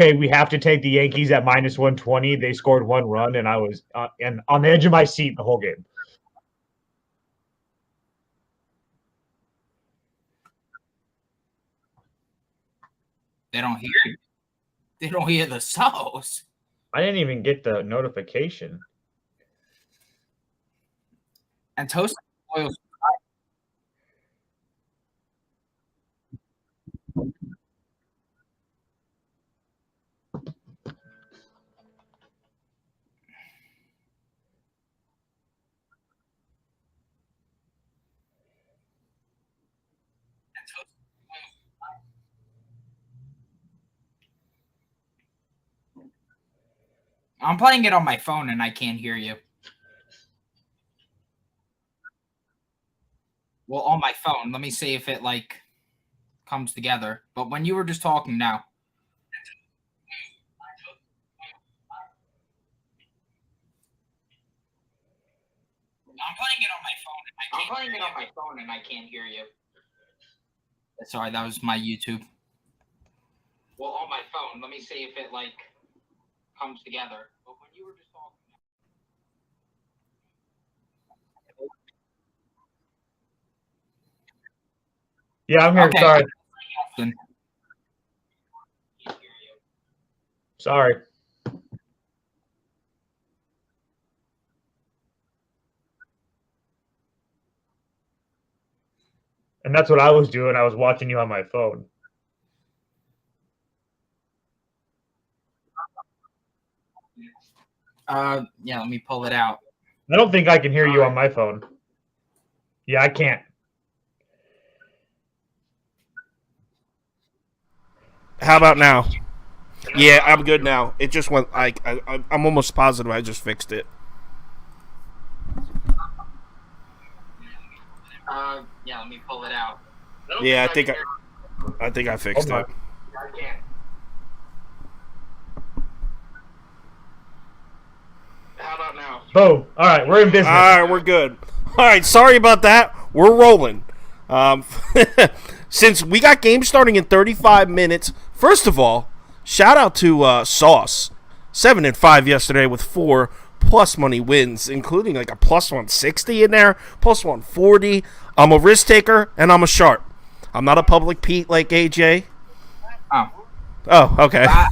hey, we have to take the Yankees at minus 120. They scored 1 run, and I was and on the edge of my seat the whole game. They don't hear you. They don't hear the sauce. I didn't even get the notification. And Toasty oils. I'm playing it on my phone and I can't hear you. Well, on my phone. Let me see if it comes together. But when you were just talking now. I'm playing it on my phone and I can't hear you. Sorry, that was my YouTube. Well, on my phone. Let me see if it comes together. But when you were just talking. Yeah, I'm here. Okay. Sorry. Sorry. And that's what I was doing. I was watching you on my phone. Yeah, let me pull it out. I don't think I can hear you on my phone. Yeah, I can't. How about now? Yeah, I'm good now. It just went I'm almost positive I just fixed it. Yeah, let me pull it out. Yeah, I think I fixed it. How about now? Boom. All right, we're in business. All right, we're good. All right, sorry about that. We're rolling. Since we got games starting in 35 minutes, first of all, shout out to Sauce. 7-5 yesterday with 4 plus money wins, including a plus 160 in there, plus 140. I'm a risk taker, and I'm a sharp. I'm not a public Pete like AJ. Oh, okay. I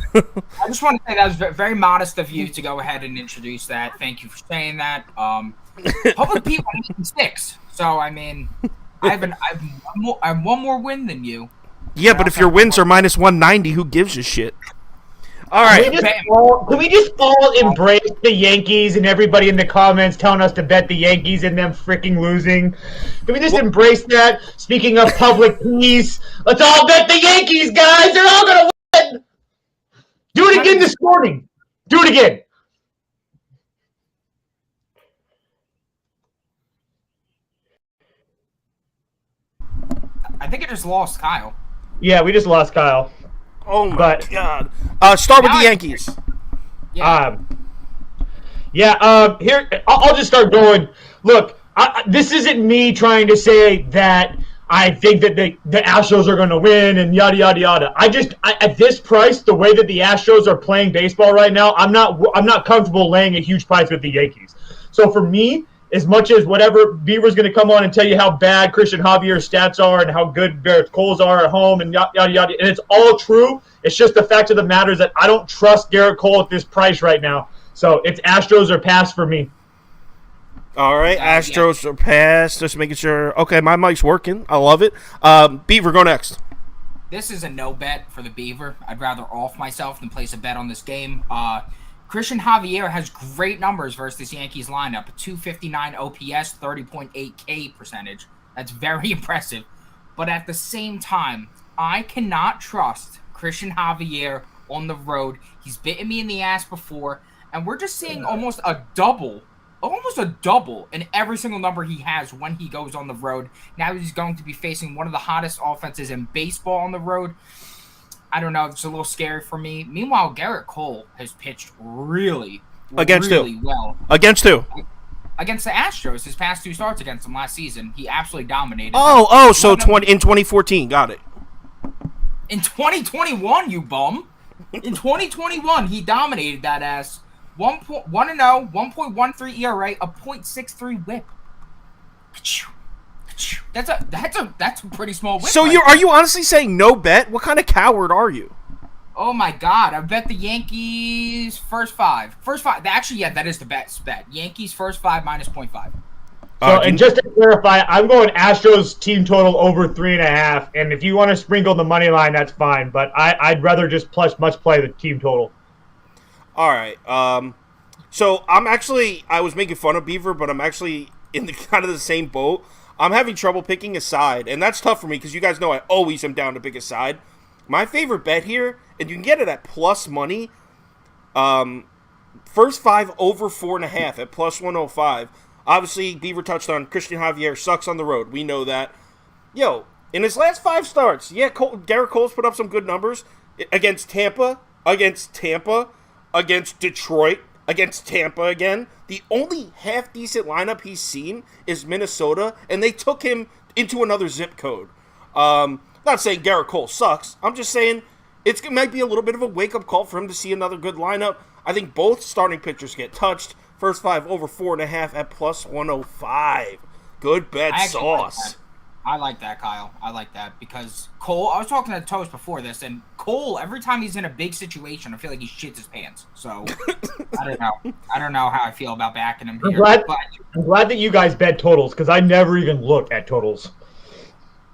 just want to say that was very modest of you to go ahead and introduce that. Thank you for saying that. Public Pete 106. So, I mean, I have one more win than you. Yeah, but if your wins are minus 190, who gives a shit? All right. Can we just all embrace the Yankees and everybody in the comments telling us to bet the Yankees and them freaking losing? Can we just embrace that? Speaking of public peace, let's all bet the Yankees, guys. They're all going to win. Do it again this morning. Do it again. I think I just lost Kyle. Yeah, we just lost Kyle. Oh my God! Start with the Yankees. Yeah. Here I'll just start going. Look, this isn't me trying to say that I think that the Astros are going to win and yada yada yada. At this price, the way that the Astros are playing baseball right now, I'm not comfortable laying a huge price with the Yankees. So for me, as much as whatever Beaver's going to come on and tell you how bad Christian Javier's stats are and how good Garrett Cole's are at home and yada, yada, yada, and it's all true. It's just the fact of the matter is that I don't trust Garrett Cole at this price right now. So it's Astros or pass for me. All right, Astros or pass. Just making sure. Okay, my mic's working. I love it. Beaver, go next. This is a no bet for the Beaver. I'd rather off myself than place a bet on this game. Christian Javier has great numbers versus this Yankees lineup. 259 OPS, 30.8 K percentage. That's very impressive. But at the same time, I cannot trust Christian Javier on the road. He's bitten me in the ass before, and we're just seeing almost a double in every single number he has when he goes on the road. Now he's going to be facing one of the hottest offenses in baseball on the road. I don't know. It's a little scary for me. Meanwhile, Garrett Cole has pitched really well. Against who? Against who? Against the Astros. His past 2 starts against them last season, he absolutely dominated. So in 2014. Got it. In 2021, you bum. In 2021, he dominated that ass. 1-0, 1.13 ERA, a .63 WHIP. That's a pretty small WHIP. So are you honestly saying no bet? What kind of coward are you? Oh my God! I bet the Yankees first five. Actually, yeah, that is the best bet. Yankees first five minus .5. So, and just to clarify, I'm going Astros team total over 3.5. And if you want to sprinkle the money line, that's fine. But I'd rather just must play the team total. All right. So I was making fun of Beaver, but I'm actually in the kind of the same boat. I'm having trouble picking a side, and that's tough for me because you guys know I always am down to pick a side. My favorite bet here, and you can get it at plus money, first five over 4.5 at plus 105. Obviously, Beaver touched on Christian Javier sucks on the road. We know that. Yo, in his last 5 starts, yeah, Garrett Cole's put up some good numbers against Tampa, against Detroit, against Tampa again. The only half-decent lineup he's seen is Minnesota, and they took him into another zip code. Not saying Garrett Cole sucks. I'm just saying it might be a little bit of a wake-up call for him to see another good lineup. I think both starting pitchers get touched. First five over 4.5 at plus 105. Good bet, Sauce. I like that, Kyle. I like that because Cole, I was talking to Toast before this, and Cole, every time he's in a big situation, I feel like he shits his pants. So, I don't know. I don't know how I feel about backing him here. I'm glad that you guys bet totals because I never even look at totals.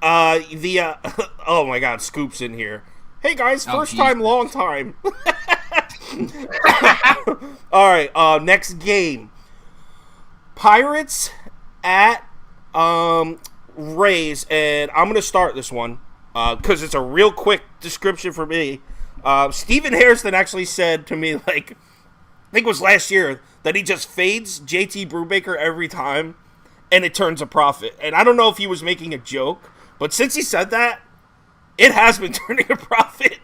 Oh my God, Scoop's in here. Hey guys, first time, long time. All right, next game. Pirates at Rays, and I'm going to start this one because it's a real quick description for me. Stephen Hairston actually said to me, like, I think it was last year, that he just fades JT Brubaker every time, and it turns a profit. And I don't know if he was making a joke, but since he said that, it has been turning a profit.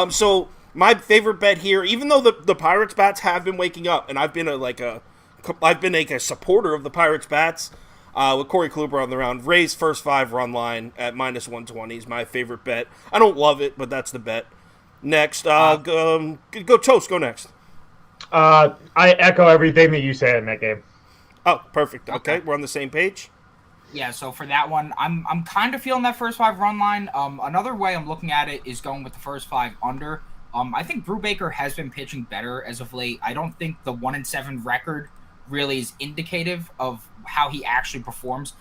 So my favorite bet here, even though the Pirates bats have been waking up, and I've been a supporter of the Pirates bats with Corey Kluber on the round. Rays first 5 run line at minus 120 is my favorite bet. I don't love it, but that's the bet. Next, go Toast. Go next. I echo everything that you said in that game. Oh, perfect. Okay, we're on the same page. Yeah, so for that one, I'm kind of feeling that first 5 run line. Another way I'm looking at it is going with the first 5 under. I think Brubaker has been pitching better as of late. I don't think the 1-7 record really is indicative of how he actually performs.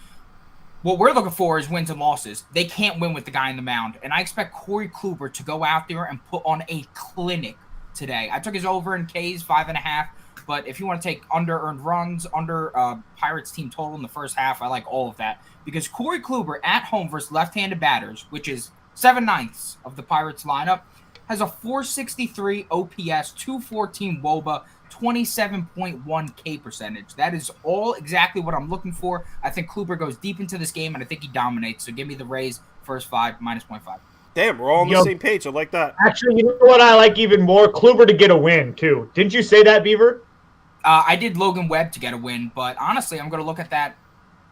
What we're looking for is wins and losses. They can't win with the guy in the mound, and I expect Corey Kluber to go out there and put on a clinic today. I took his over in K's 5.5. But if you want to take under earned runs, under Pirates team total in the first half, I like all of that. Because Corey Kluber at home versus left-handed batters, which is 7/9 of the Pirates lineup, has a 463 OPS, 214 WOBA, 27.1 K percentage. That is all exactly what I'm looking for. I think Kluber goes deep into this game, and I think he dominates. So give me the Rays first 5 minus 0.5. Damn, we're all on the same page. I like that. Actually, you know what I like even more? Kluber to get a win, too. Didn't you say that, Beaver? I did Logan Webb to get a win, but honestly, I'm going to look at that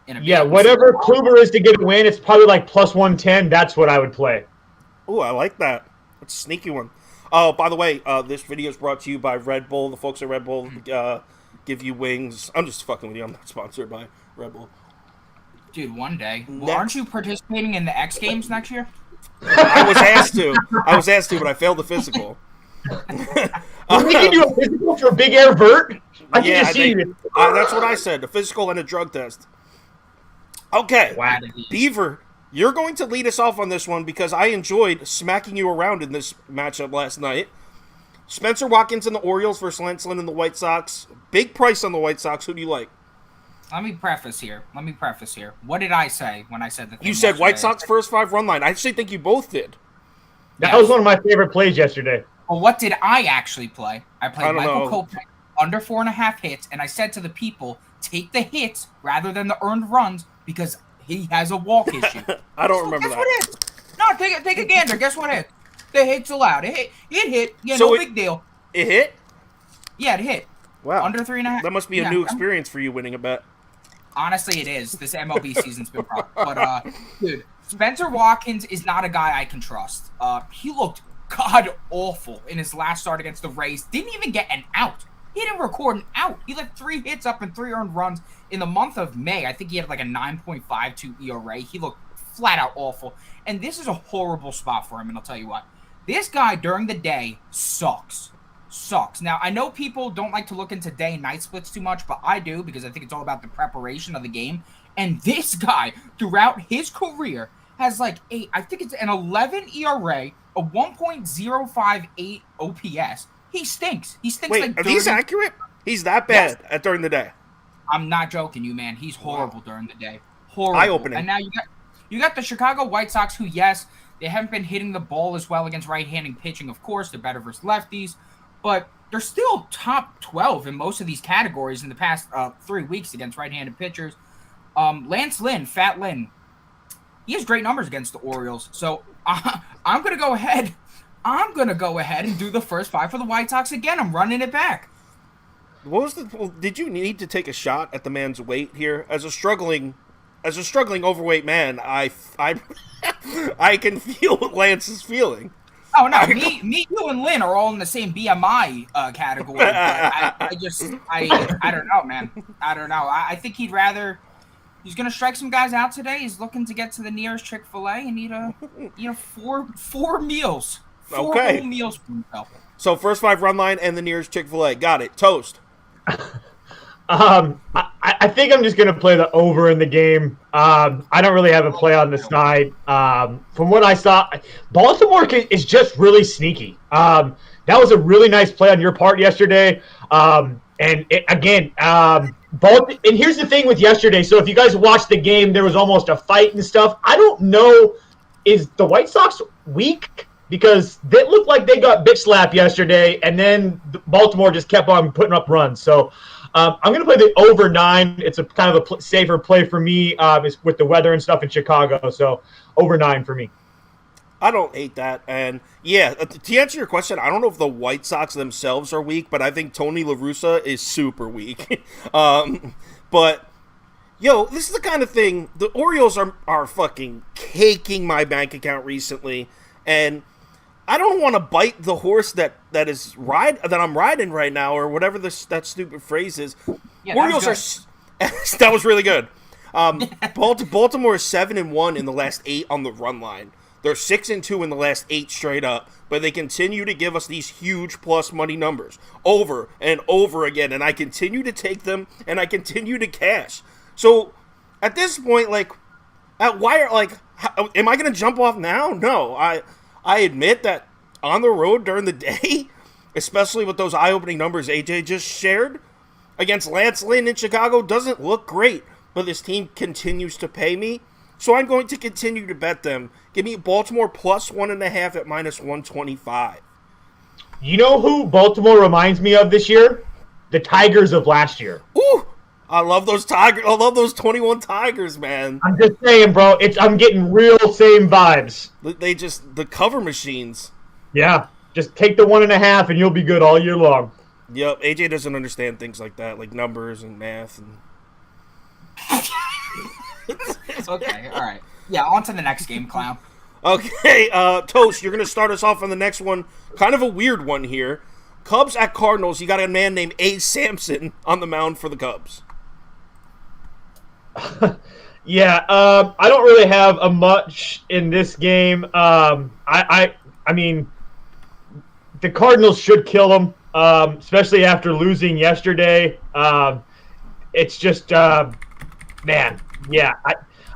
in a bit. Yeah, whatever Kluber is to get a win, it's probably like plus 110. That's what I would play. Oh, I like that. That's a sneaky one. Oh, by the way, this video is brought to you by Red Bull. The folks at Red Bull give you wings. I'm just fucking with you. I'm not sponsored by Red Bull. Dude, one day. Well, aren't you participating in the X Games next year? I was asked to, but I failed the physical. We can do a physical for Big Air Vert? I can just see you. That's what I said, a physical and a drug test. Okay, Beaver, you're going to lead us off on this one because I enjoyed smacking you around in this matchup last night. Spencer Watkins and the Orioles versus Lance Lynn and the White Sox. Big price on the White Sox. Who do you like? Let me preface here. What did I say when I said the thing? You said White Sox first 5 run line. I actually think you both did. That was one of my favorite plays yesterday. Well, what did I actually play? I played Michael Kopech under 4.5 hits, and I said to the people, take the hits rather than the earned runs because he has a walk issue. I don't remember that. What hit? No, take a gander. Guess what hit? The hit's allowed. It hit. Yeah, so no big deal. It hit? Yeah, it hit. Wow. Under 3.5. That must be a new experience for you winning a bet. Honestly, it is. This MLB season's been rough. But, dude, Spencer Watkins is not a guy I can trust. He looked god awful in his last start against the Rays. Didn't even get an out. He didn't record an out. He let 3 hits up and 3 earned runs in the month of May. I think he had like a 9.52 ERA. He looked flat out awful. And this is a horrible spot for him, and I'll tell you what. This guy during the day sucks. Now, I know people don't like to look into day and night splits too much, but I do because I think it's all about the preparation of the game. And this guy, throughout his career, has like I think it's an 11 ERA, a 1.058 OPS. He stinks. Wait, like are these accurate? He's that bad during the day. I'm not joking you, man. He's horrible during the day. Horrible. Eye-opening. And now you got the Chicago White Sox, who, yes, they haven't been hitting the ball as well against right-handed pitching, of course. They're better versus lefties. But they're still top 12 in most of these categories in the past 3 weeks against right-handed pitchers. Lance Lynn, Fat Lynn, he has great numbers against the Orioles. So I'm going to go ahead. And do the first 5 for the White Sox again. I'm running it back. Did you need to take a shot at the man's weight here? As a struggling overweight man, I can feel what Lance is feeling. Oh no, me, you, and Lynn are all in the same BMI category. But I don't know, man. I don't know. I think he's gonna strike some guys out today. He's looking to get to the nearest Chick-fil-A and eat four meals. Four whole meals for himself. So first 5 run line and the nearest Chick-fil-A. Got it. Toast. I think I'm just going to play the over in the game. I don't really have a play on the side. From what I saw, Baltimore is just really sneaky. That was a really nice play on your part yesterday. And here's the thing with yesterday. So if you guys watched the game, there was almost a fight and stuff. I don't know, is the White Sox weak? Because they looked like they got bitch slapped yesterday, and then Baltimore just kept on putting up runs. So I'm going to play the over 9. It's a kind of a safer play for me with the weather and stuff in Chicago. So over 9 for me. I don't hate that. And, yeah, to answer your question, I don't know if the White Sox themselves are weak, but I think Tony La Russa is super weak. But, yo, this is the kind of thing. The Orioles are fucking caking my bank account recently, and I don't want to bite the horse that I'm riding right now, or whatever that stupid phrase is. Yeah, Orioles that was really good. Baltimore is 7-1 in the last 8 on the run line. They're 6-2 in the last 8 straight up, but they continue to give us these huge plus money numbers over and over again, and I continue to take them and I continue to cash. So at this point, am I going to jump off now? No, I admit that on the road during the day, especially with those eye-opening numbers AJ just shared, against Lance Lynn in Chicago doesn't look great, but this team continues to pay me, so I'm going to continue to bet them. Give me Baltimore plus 1.5 at -125. You know who Baltimore reminds me of this year? The Tigers of last year. Ooh! I love those Tigers. I love those 21 Tigers, man. I'm just saying, bro. I'm getting real same vibes. The cover machines. Yeah. Just take the 1.5 and you'll be good all year long. Yep. AJ doesn't understand things like that, like numbers and math. Okay. All right. Yeah. On to the next game, clown. Okay. Toast, you're going to start us off on the next one. Kind of a weird one here. Cubs at Cardinals. You got a man named A. Sampson on the mound for the Cubs. Yeah, I don't really have a much in this game. I mean, the Cardinals should kill them, especially after losing yesterday. It's just, man, yeah.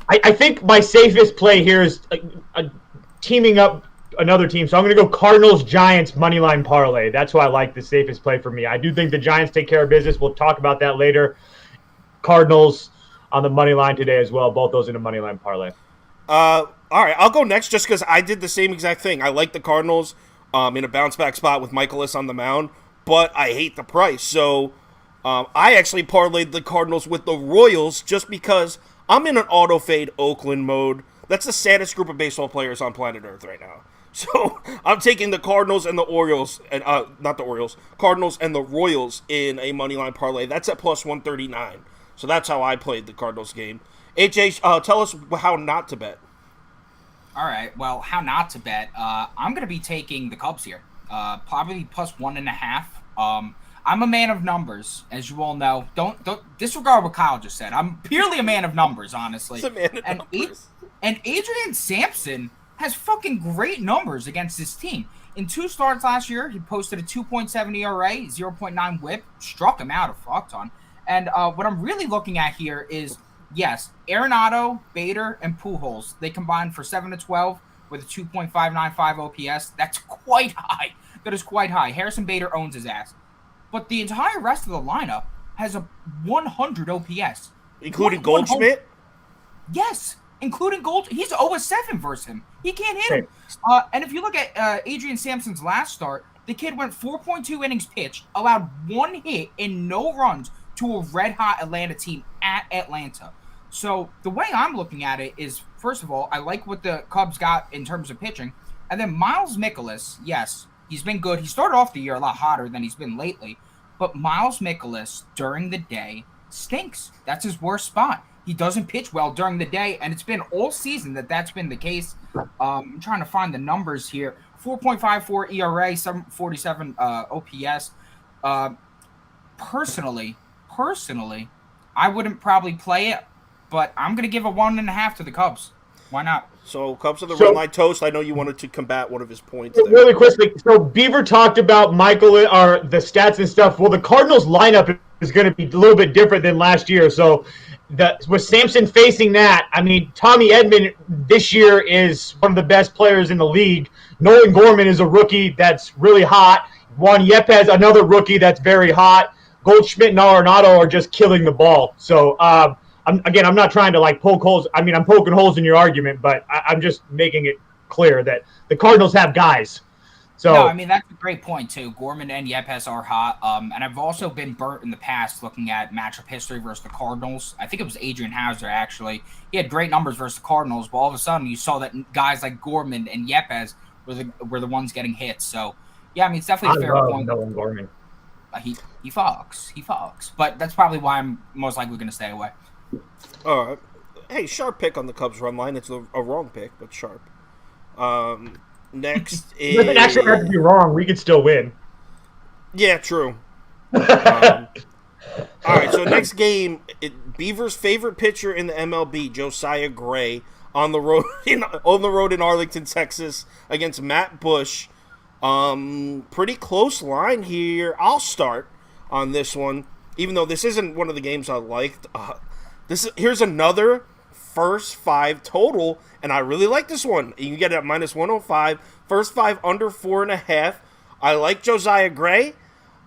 I think my safest play here is teaming up another team. So I'm going to go Cardinals-Giants moneyline parlay. That's who I like, the safest play for me. I do think the Giants take care of business. We'll talk about that later. Cardinals on the money line today as well. Both those in a money line parlay. All right, I'll go next just because I did the same exact thing. I like the Cardinals in a bounce back spot with Michaelis on the mound, but I hate the price. So I actually parlayed the Cardinals with the Royals just because I'm in an auto fade Oakland mode. That's the saddest group of baseball players on planet Earth right now. So I'm taking the Cardinals and the Orioles, and not the Orioles, Cardinals and the Royals in a money line parlay. That's at plus 139. So that's how I played the Cardinals game. AJ, tell us how not to bet. All right. Well, how not to bet? I'm going to be taking the Cubs here. Probably plus 1.5. I'm a man of numbers, as you all know. Don't disregard what Kyle just said. I'm purely a man of numbers, honestly. It's a man of numbers. And Adrian Sampson has fucking great numbers against this team. In 2 starts last year, he posted a 2.7 ERA, 0.9 WHIP, struck him out a fuck ton. And what I'm really looking at here is, yes, Arenado, Bader, and Pujols, they combined for 7-12 with a 2.595 OPS. That's quite high. That is quite high. Harrison Bader owns his ass. But the entire rest of the lineup has a 100 OPS. Including Goldschmidt? Yes, including Gold. He's 0-7 versus him. He can't hit him. And if you look at Adrian Sampson's last start, the kid went 4.2 innings pitched, allowed 1 hit and no runs to a red-hot Atlanta team at Atlanta. So the way I'm looking at it is, first of all, I like what the Cubs got in terms of pitching. And then Miles Mikolas, yes, he's been good. He started off the year a lot hotter than he's been lately. But Miles Mikolas, during the day, stinks. That's his worst spot. He doesn't pitch well during the day, and it's been all season that's been the case. I'm trying to find the numbers here. 4.54 ERA, 747 OPS. Personally, I wouldn't probably play it, but I'm going to give a 1.5 to the Cubs. Why not? So, Cubs of the Red Line Toast, I know you wanted to combat one of his points there. Really quickly, so Beaver talked about Michael, or the stats and stuff. Well, the Cardinals lineup is going to be a little bit different than last year. So, with Sampson facing that, I mean, Tommy Edman this year is one of the best players in the league. Nolan Gorman is a rookie that's really hot. Juan Yepes, another rookie that's very hot. Goldschmidt and Arenado are just killing the ball. So, I'm not trying to poke holes. I mean, I'm poking holes in your argument, but I'm just making it clear that the Cardinals have guys. So no, I mean, that's a great point too. Gorman and Yepes are hot. And I've also been burnt in the past looking at matchup history versus the Cardinals. I think it was Adrian Hauser actually. He had great numbers versus the Cardinals, but all of a sudden you saw that guys like Gorman and Yepes were the ones getting hits. So yeah, I mean, it's definitely a fair point. Nolan Gorman. He fucks. But that's probably why I'm most likely going to stay away. All right. Hey, sharp pick on the Cubs run line. It's a wrong pick, but sharp. Next is... It doesn't actually have to be wrong. We could still win. Yeah, true. All right, so next game, Beaver's favorite pitcher in the MLB, Josiah Gray, on the road in Arlington, Texas, against Matt Bush. Pretty close line here. I'll start on this one, even though this isn't one of the games I liked. Here's another first 5 total, and I really like this one. You can get it at minus 105. First 5 under 4.5. I like Josiah Gray.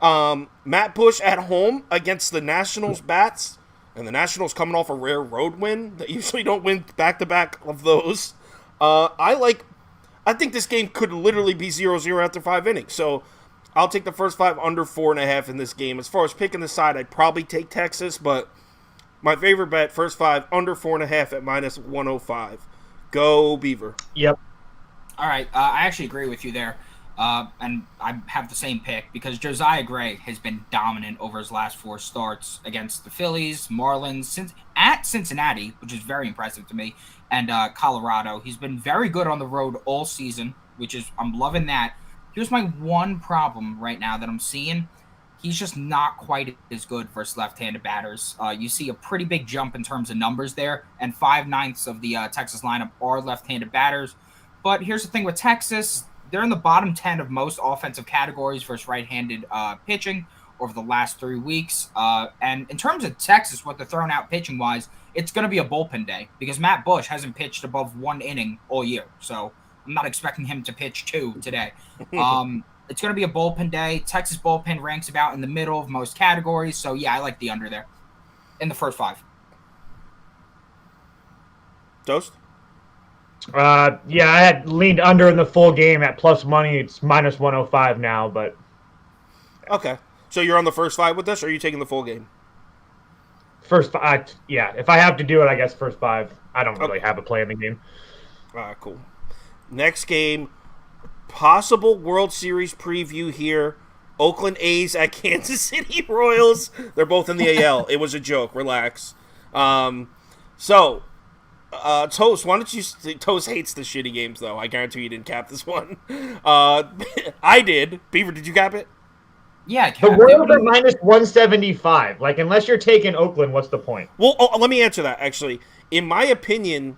Matt Bush at home against the Nationals bats, and the Nationals coming off a rare road win. They usually don't win back-to-back of those. I think this game could literally be 0-0 after 5 innings. So I'll take the first 5 under 4.5 in this game. As far as picking the side, I'd probably take Texas, but my favorite bet, first 5 under 4.5 at minus 105. Go Beaver. Yep. All right. I actually agree with you there. And I have the same pick because Josiah Gray has been dominant over his last 4 starts against the Phillies, Marlins, at Cincinnati, which is very impressive to me, and Colorado. He's been very good on the road all season, I'm loving that. Here's my one problem right now that I'm seeing. He's just not quite as good versus left-handed batters. You see a pretty big jump in terms of numbers there, and 5/9 of the Texas lineup are left-handed batters. But here's the thing with Texas. They're in the bottom 10 of most offensive categories versus right-handed pitching over the last 3 weeks. And in terms of Texas, what they're throwing out pitching-wise, it's going to be a bullpen day because Matt Bush hasn't pitched above 1 inning all year. So I'm not expecting him to pitch 2 today. It's going to be a bullpen day. Texas bullpen ranks about in the middle of most categories. So, yeah, I like the under there in the first 5. Toast? Yeah, I had leaned under in the full game at plus money. It's minus 105 now, but... Okay. So you're on the first 5 with this, or are you taking the full game? First 5, yeah. If I have to do it, I guess first 5. I don't really have a play in the game. All right, cool. Next game, possible World Series preview here. Oakland A's at Kansas City Royals. They're both in the AL. It was a joke. Relax. Toast, why don't you... Toast hates the shitty games, though. I guarantee you didn't cap this one. I did. Beaver, did you cap it? Yeah, The Royals are minus 175. Like, unless you're taking Oakland, what's the point? Well, let me answer that, actually. In my opinion,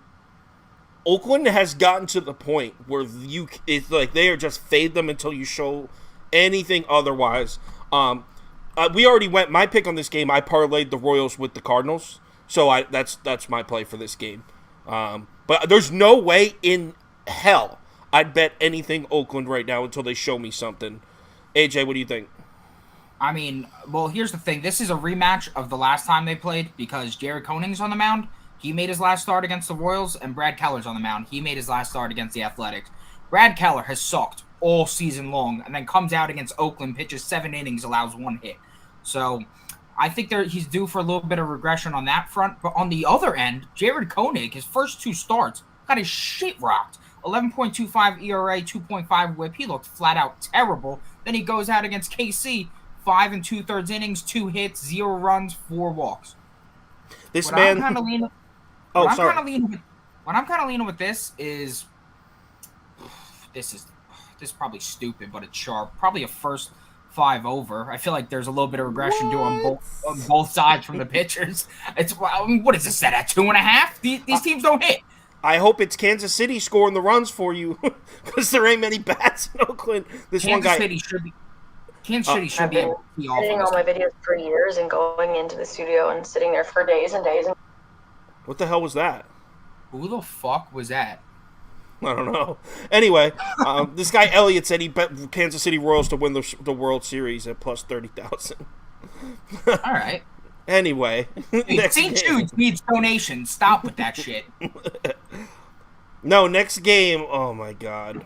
Oakland has gotten to the point where it's like they are just fade them until you show anything otherwise. We already went... My pick on this game, I parlayed the Royals with the Cardinals. So that's my play for this game. But there's no way in hell I'd bet anything Oakland right now until they show me something. AJ, what do you think? I mean, well, here's the thing. This is a rematch of the last time they played because Jared Koning's on the mound. He made his last start against the Royals, and Brad Keller's on the mound. He made his last start against the Athletics. Brad Keller has sucked all season long and then comes out against Oakland, pitches 7 innings, allows 1 hit. So I think he's due for a little bit of regression on that front. But on the other end, Jared Koenig, his first 2 starts, got his shit rocked. 11.25 ERA, 2.5 whip. He looked flat out terrible. Then he goes out against KC, 5 2/3 innings, 2 hits, 0 runs, 4 walks. This man. What I'm kind of leaning with this is probably stupid, but it's sharp. Probably a first 5 over. I feel like there's a little bit of regression due on both sides from the pitchers. What is this set at 2.5? These teams don't hit. I hope it's Kansas City scoring the runs for you because there ain't many bats in Oakland. Kansas City should be able to be off. Editing all my videos for years and going into the studio and sitting there for days and days. What the hell was that? Who the fuck was that? I don't know. Anyway, this guy Elliott said he bet Kansas City Royals to win the World Series at plus 30,000. All right. Anyway, St. Jude's needs donations. Stop with that shit. No, next game. Oh my god,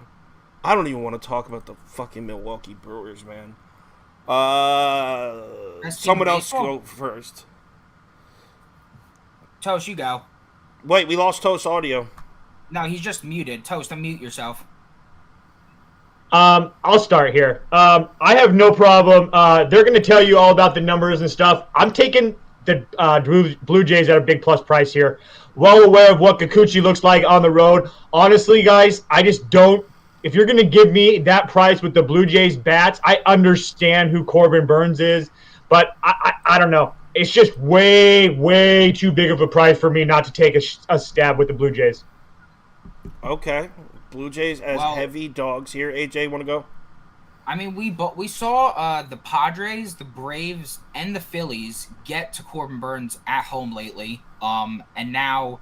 I don't even want to talk about the fucking Milwaukee Brewers, man. Someone else go first. Toast, you go. Wait, we lost Toast audio. No, he's just muted. Toast, unmute yourself. I'll start here. I have no problem. They're going to tell you all about the numbers and stuff. I'm taking the Blue Jays at a big plus price here. Well aware of what Kikuchi looks like on the road. Honestly, guys, I just don't. If you're going to give me that price with the Blue Jays bats, I understand who Corbin Burns is, but I don't know. It's just way, way too big of a price for me not to take a stab with the Blue Jays. Okay. Blue Jays as heavy dogs here. AJ, want to go? I mean, we saw the Padres, the Braves, and the Phillies get to Corbin Burns at home lately. And now,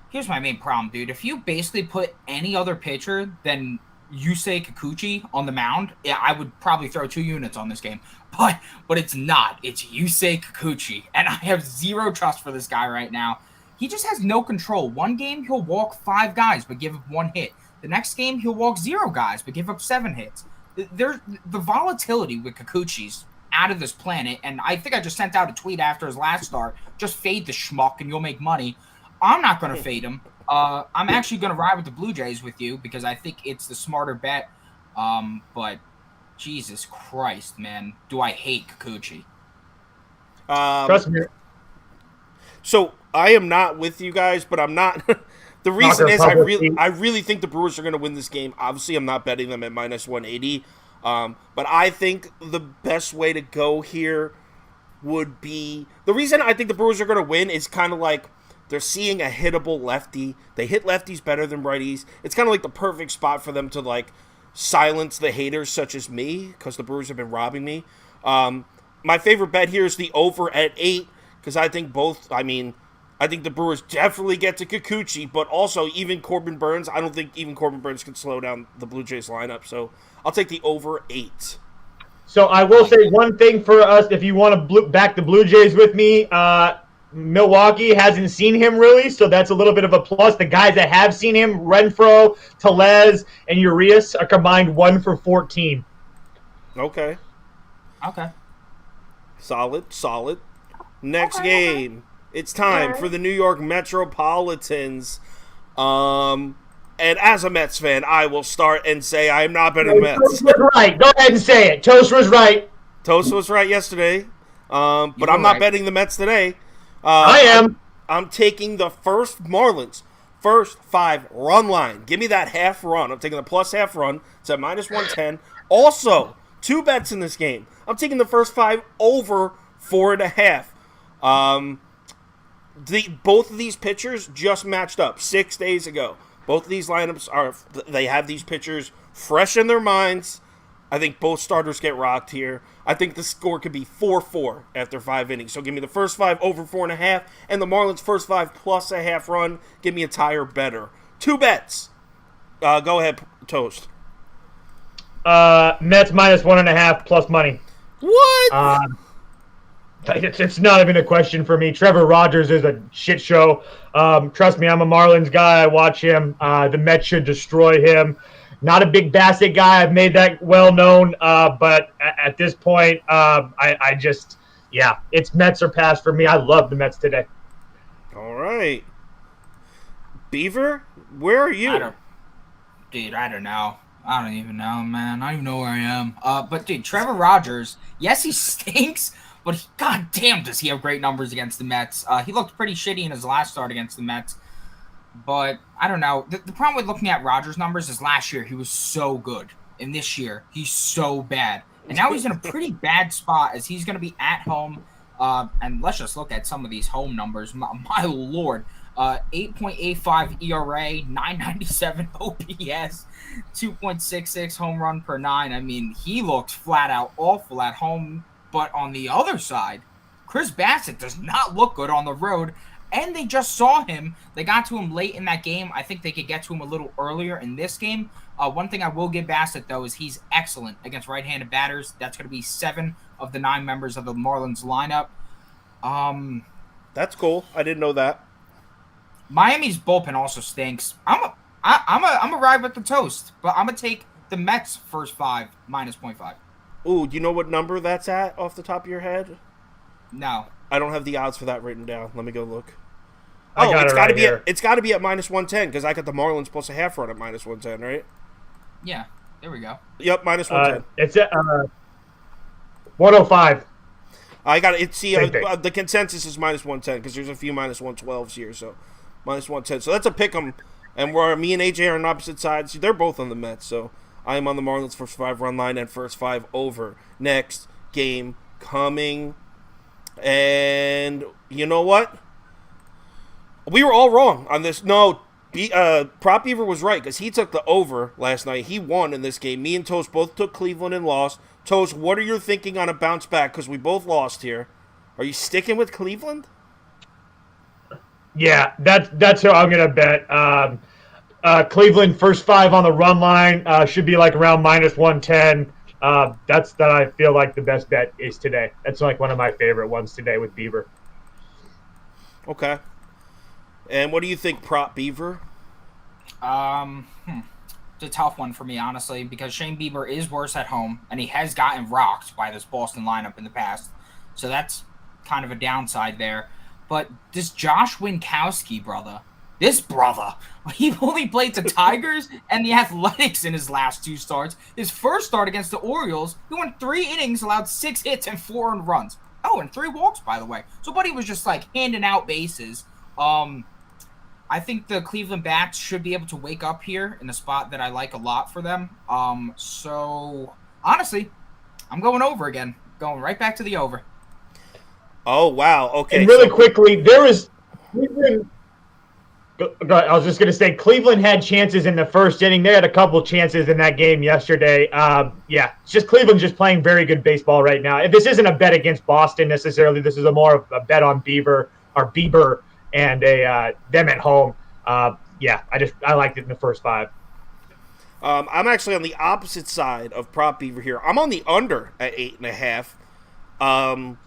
here's my main problem, dude. If you basically put any other pitcher than Yusei Kikuchi on the mound, yeah, I would probably throw 2 units on this game. But it's not. It's Yusei Kikuchi. And I have zero trust for this guy right now. He just has no control. One game, he'll walk 5 guys but give up 1 hit. The next game, he'll walk 0 guys but give up 7 hits. The volatility with Kikuchi's out of this planet, and I think I just sent out a tweet after his last start, just fade the schmuck and you'll make money. I'm not going to fade him. I'm actually going to ride with the Blue Jays with you because I think it's the smarter bet. But Jesus Christ, man, do I hate Kikuchi. Trust me. So I am not with you guys, but I'm not. The reason is I really think the Brewers are going to win this game. Obviously, I'm not betting them at minus 180. But I think the best way to go here would be... The reason I think the Brewers are going to win is kind of like they're seeing a hittable lefty. They hit lefties better than righties. It's kind of like the perfect spot for them to like silence the haters such as me because the Brewers have been robbing me. My favorite bet here is the over at 8 because I think I think the Brewers definitely get to Kikuchi, but also even Corbin Burns. I don't think even Corbin Burns can slow down the Blue Jays lineup. So I'll take the over 8. So I will say one thing for us, if you want to back the Blue Jays with me, Milwaukee hasn't seen him really, so that's a little bit of a plus. The guys that have seen him, Renfroe, Tellez, and Urias, are combined 1 for 14. Okay. Solid. Next game. It's time for the New York Metropolitans. And as a Mets fan, I will start and say I am not betting the Mets. Toast was right. Go ahead and say it. Toast was right. Toast was right yesterday. But I'm not betting the Mets today. I am. I'm taking the first Marlins. first 5 run line. Give me that half run. I'm taking the plus half run. It's at minus 110. Also, 2 bets in this game. I'm taking the first 5 over 4.5. Both of these pitchers just matched up 6 days ago. Both of these lineups they have these pitchers fresh in their minds. I think both starters get rocked here. I think the score could be 4-4 after 5 innings. So give me the first 5 over 4.5, and the Marlins first 5 plus a half run. Give me a tie or better. 2 bets. Go ahead, Toast. Mets minus 1.5 plus money. What? It's not even a question for me. Trevor Rogers is a shit show. Trust me, I'm a Marlins guy. I watch him. The Mets should destroy him. Not a big Bassett guy. I've made that well known. But at this point, it's Mets or pass for me. I love the Mets today. All right. Beaver, where are you? I don't know. I don't even know, man. I don't even know where I am. But dude, Trevor Rogers, yes, he stinks, but goddamn, does he have great numbers against the Mets? He looked pretty shitty in his last start against the Mets. But I don't know. The problem with looking at Rogers' numbers is last year he was so good, and this year he's so bad. And now he's in a pretty bad spot as he's going to be at home. And let's just look at some of these home numbers. My lord. 8.85 ERA, 997 OPS, 2.66 home run per 9. I mean, he looked flat out awful at home. But on the other side, Chris Bassett does not look good on the road. And they just saw him. They got to him late in that game. I think they could get to him a little earlier in this game. One thing I will give Bassett, though, is he's excellent against right-handed batters. That's going to be 7 of the 9 members of the Marlins lineup. That's cool. I didn't know that. Miami's bullpen also stinks. I'm a ride with the Toast, but I'm gonna take the Mets first 5 minus 0.5. Ooh, do you know what number that's at off the top of your head? No, I don't have the odds for that written down. Let me go look. It's got to be at minus 110 because I got the Marlins plus a half run at minus 110, right? Yeah, there we go. Yep, minus 110. It's at 105. I got it. See, the consensus is minus 110 because there's a few minus 112s here, so minus 110. So that's a pick 'em, and where me and AJ are on opposite sides. They're both on the Mets, so I am on the Marlins first 5 run line and first 5 over. Next game coming, and you know what? We were all wrong on this. No, Prop Beaver was right because he took the over last night. He won in this game. Me and Toast both took Cleveland and lost. Toast, what are you thinking on a bounce back? Because we both lost here. Are you sticking with Cleveland? Yeah, that's who I'm gonna bet. Cleveland first 5 on the run line should be like around minus 110. That I feel like the best bet is today. That's like one of my favorite ones today with Beaver. Okay. And what do you think, Prop Beaver? It's a tough one for me, honestly, because Shane Bieber is worse at home, and he has gotten rocked by this Boston lineup in the past. So that's kind of a downside there. But this Josh Winkowski he only played the Tigers and the Athletics in his last 2 starts. His first start against the Orioles, he went 3 innings, allowed 6 hits and 4 earned runs. Oh, and 3 walks, by the way. So Buddy was just like handing out bases. I think the Cleveland bats should be able to wake up here in a spot that I like a lot for them. So honestly, I'm going over again. Going right back to the over. Oh, wow. Okay. And really quickly, there was Cleveland. I was just going to say Cleveland had chances in the first inning. They had a couple chances in that game yesterday. It's just Cleveland's just playing very good baseball right now. This isn't a bet against Boston necessarily. This is more of a bet on Bieber and them at home. I liked it in the first 5. I'm actually on the opposite side of Prop Beaver here. I'm on the under at 8.5.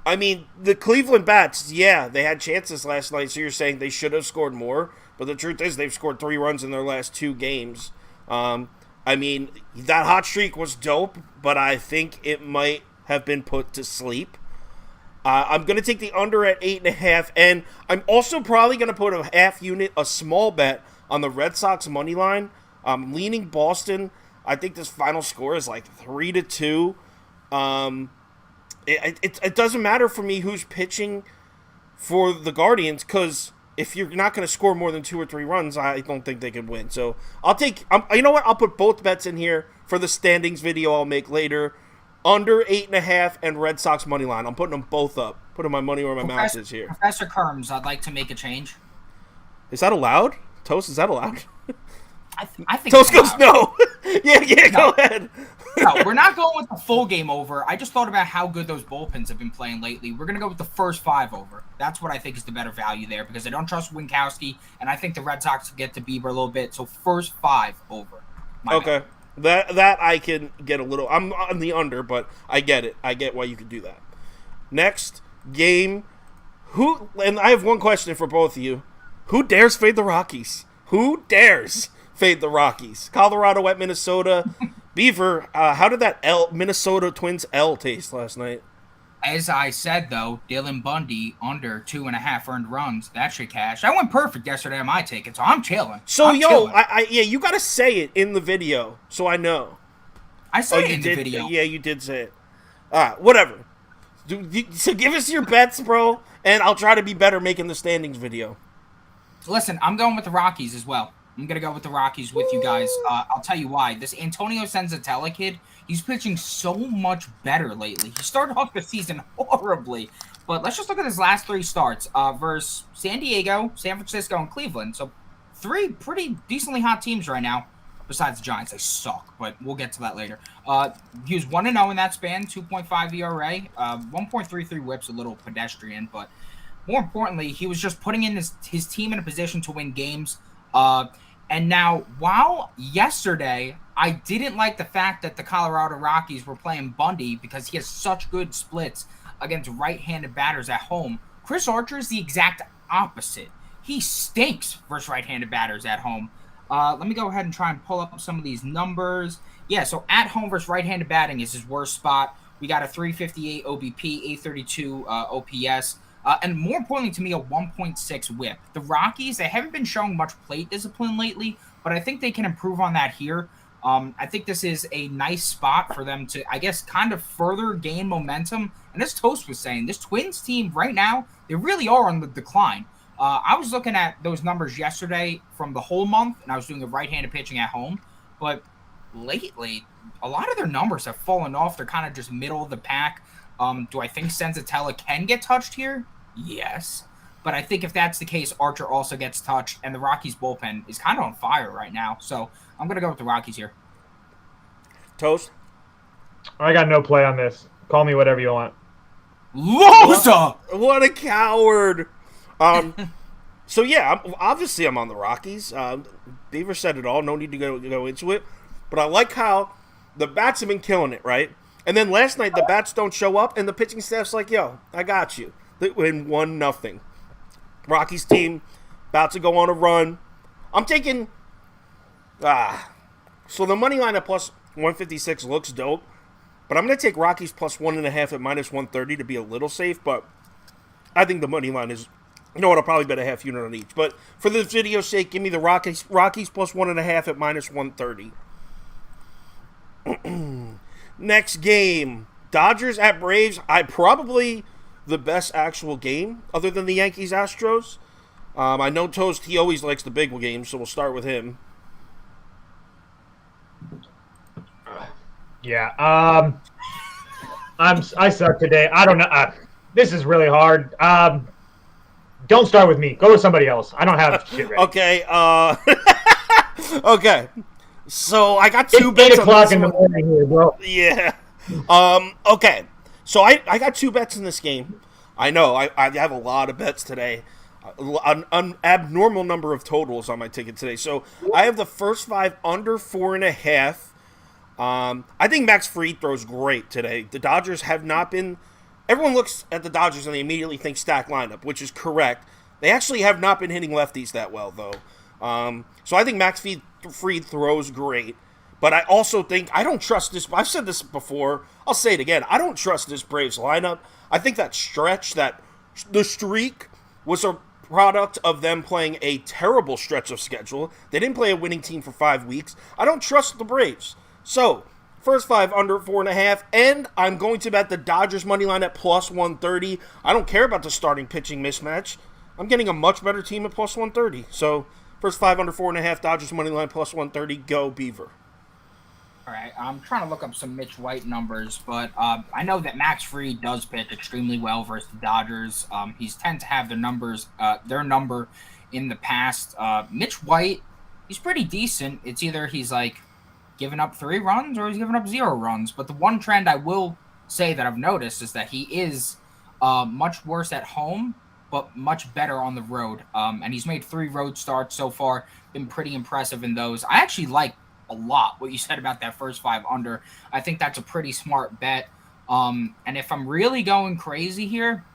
I mean, the Cleveland bats, they had chances last night, so you're saying they should have scored more, but the truth is they've scored 3 runs in their last 2 games. I mean, that hot streak was dope, but I think it might have been put to sleep. I'm going to take the under at 8.5, and I'm also probably going to put a half unit, a small bet, on the Red Sox money line. I'm leaning Boston. I think this final score is like 3-2. It doesn't matter for me who's pitching for the Guardians because if you're not going to score more than 2 or 3 runs, I don't think they can win. So I'll take, you know what? I'll put both bets in here for the standings video I'll make later. Under 8.5 and Red Sox money line. I'm putting them both up. Putting my money where my mouth is here. Professor Kirms, I'd like to make a change. Is that allowed? Toast, is that allowed? I think Toast goes no. yeah, go ahead. No, we're not going with the full game over. I just thought about how good those bullpens have been playing lately. We're going to go with the first 5 over. That's what I think is the better value there because I don't trust Winkowski, and I think the Red Sox get to Bieber a little bit. So first 5 over. Okay. That I can get a little. I'm on the under, but I get it. I get why you can do that. Next game. And I have one question for both of you. Who dares fade the Rockies? Who dares fade the Rockies? Colorado at Minnesota. Beaver, how did that Minnesota Twins L taste last night? As I said, though, Dylan Bundy under 2.5 earned runs. That should cash. I went perfect yesterday on my ticket, so I'm chilling. So, you got to say it in the video so I know. I said it in the video. Yeah, you did say it. All right, whatever. So give us your bets, bro, and I'll try to be better making the standings video. Listen, I'm going with the Rockies as well. I'm going to go with the Rockies with you guys. I'll tell you why. This Antonio Senzatella kid, he's pitching so much better lately. He started off the season horribly. But let's just look at his last 3 starts versus San Diego, San Francisco, and Cleveland. So 3 pretty decently hot teams right now. Besides the Giants, they suck, but we'll get to that later. He was 1-0 in that span, 2.5 ERA, 1.33 whips, a little pedestrian. But more importantly, he was just putting in his team in a position to win games. And now, while yesterday I didn't like the fact that the Colorado Rockies were playing Bundy because he has such good splits against right-handed batters at home, Chris Archer is the exact opposite. He stinks versus right-handed batters at home. Let me go ahead and try and pull up some of these numbers. Yeah, so at home versus right-handed batting is his worst spot. We got a 358 OBP, 832 OPS. And more importantly to me, a 1.6 whip. The Rockies, they haven't been showing much plate discipline lately, but I think they can improve on that here. I think this is a nice spot for them to, I guess, kind of further gain momentum. And as Toast was saying, this Twins team right now, they really are on the decline. I was looking at those numbers yesterday from the whole month, and I was doing the right-handed pitching at home. But lately, a lot of their numbers have fallen off. They're kind of just middle of the pack. Do I think Senzatella can get touched here? Yes. But I think if that's the case, Archer also gets touched, and the Rockies bullpen is kind of on fire right now. So I'm going to go with the Rockies here. Toast? I got no play on this. Call me whatever you want. Loser! What a coward! So yeah, obviously I'm on the Rockies. Beaver said it all. No need to go into it. But I like how the bats have been killing it, right? And then last night the bats don't show up, and the pitching staff's like, "Yo, I got you." They win 1-0. Rockies team about to go on a run. I'm taking. So the money line at plus 156 looks dope, but I'm gonna take Rockies plus 1.5 at minus 130 to be a little safe. But I think the money line is. You know what? I'll probably bet a half unit on each. But for the video's sake, give me the Rockies plus 1.5 at minus 130. Next game, Dodgers at Braves. Probably the best actual game other than the Yankees-Astros. I know Toast, he always likes the big games, so we'll start with him. Yeah, I suck today. I don't know. This is really hard. Don't start with me. Go with somebody else. I don't have shit ready. Okay. Okay. So I got 2 bets. 8 o'clock in the morning here, bro. Yeah. Okay. So I got 2 bets in this game. I know. I have a lot of bets today. An abnormal number of totals on my ticket today. So I have the first 5 under 4.5. I think Max Fried throws great today. The Dodgers have not been. Everyone looks at the Dodgers and they immediately think stacked lineup, which is correct. They actually have not been hitting lefties that well, though. So I think Max Fried throws great. But I also think, I don't trust this. I've said this before. I'll say it again. I don't trust this Braves lineup. I think that stretch, the streak, was a product of them playing a terrible stretch of schedule. They didn't play a winning team for 5 weeks. I don't trust the Braves. So, first 5 under 4.5, and I'm going to bet the Dodgers money line at plus 130. I don't care about the starting pitching mismatch. I'm getting a much better team at plus 130. So first 5 under 4.5, Dodgers money line plus 130. Go Beaver. All right, I'm trying to look up some Mitch White numbers, but I know that Max Fried does pitch extremely well versus the Dodgers. He's tend to have their number in the past. Mitch White, he's pretty decent. It's either he's like giving up 3 runs or he's giving up 0 runs. But the one trend I will say that I've noticed is that he is much worse at home, but much better on the road. And he's made 3 road starts so far, been pretty impressive in those. I actually like a lot what you said about that first 5 under. I think that's a pretty smart bet. And if I'm really going crazy here,